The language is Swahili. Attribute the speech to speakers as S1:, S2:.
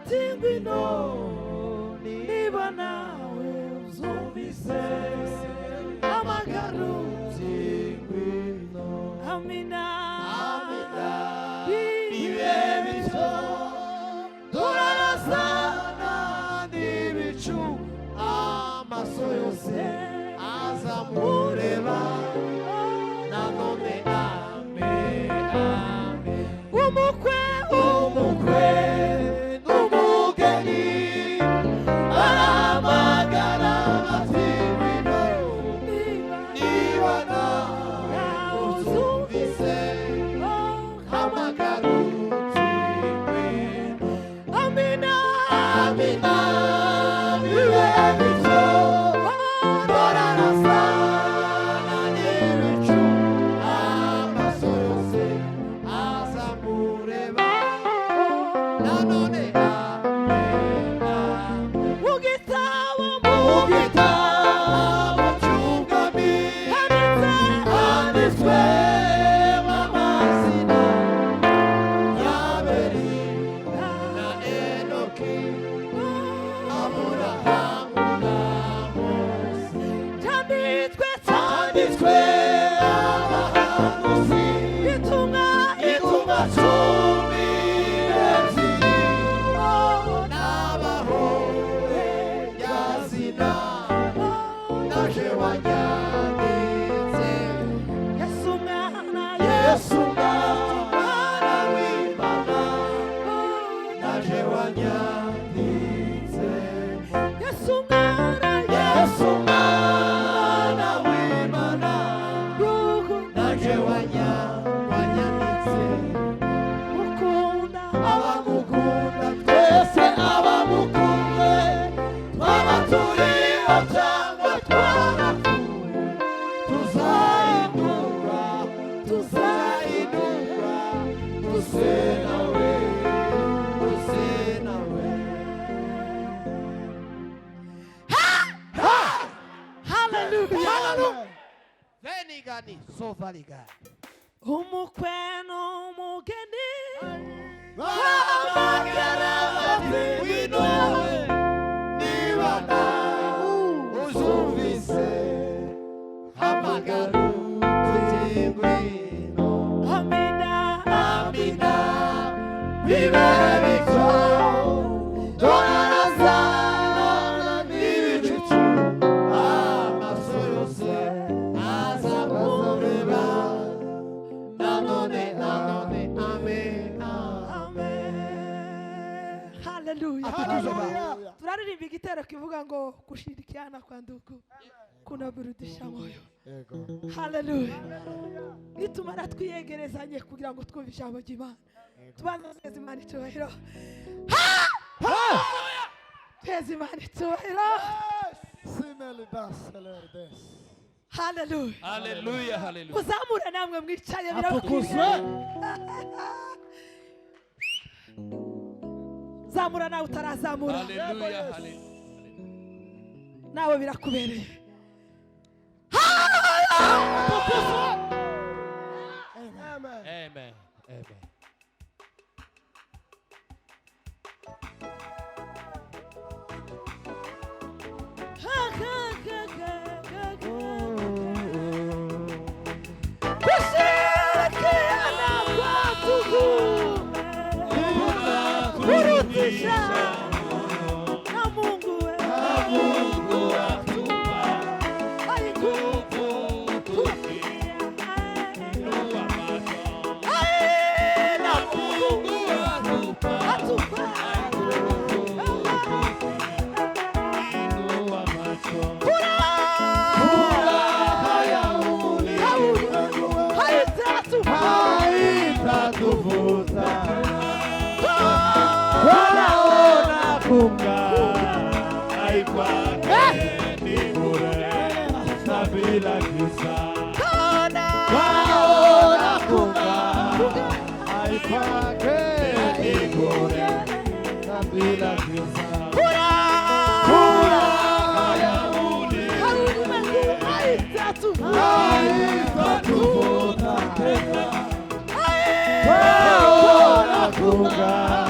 S1: tingwino niba nawe uzumvise amagaro tingwino amina amina bibe bityo turarasana n'ibicu amaso yose azamureba nanone amen amen umukwe n'umugeni aramagara ati bino niba nawe uzumvise amagara utingwino amina amina bibe bityo turarasana n'ibicu amaso yose azamureba nanone Mugitaramo cy'ubwami handitswe amazina y'Abeli na Enoki Aburahamu na Mose cyanditswe abahanuzi intumwa cumi n'ebyiri n'abahore yazina naje wanyanditse Yesu mwana w'Imana naje wanyanditse Yesu mwana w'Imana naje wanyanditse mukunda abamukunda twese abamukunze twaba turiho cyangwa twarapfuye tuzahindura duse nawe hallelujah venigani sovaliga umukwe n'umugeni bahamagara bati wino niba nawe uzumvise amagara utingwino amina amina bibe bityo turarasana n'ibicu amaso yose azamureba nanone amen amen haleluya turaririmba igitero kivuga ngo kushirikiana kwa ndugu kunaburudisha moyo haleluya nitumara twiyegerezanye kugira ngo twumve ijambo ry'Imana tubanze Imana icyubahiro tweze Imana icyubahiro haleluya
S2: haleluya
S1: muzamure namwe mwicaye
S3: Atukuzwe.
S1: zamura nawe utarazamura
S2: haleluya
S1: nawe birakubereye
S2: amen
S1: kushirikiana KWATURUDISHA kurudisha na Mungu
S2: atupa
S1: ai nguvu
S2: inua macho
S1: ai na Mungu
S2: atupa
S1: atupa
S2: inua macho
S1: haitatuvuta
S3: wanaona kunga haikwake ni bure na bila kisa wanaona kunga haikwake ni bure na bila kisa haitatuvuta tena wanaona kunga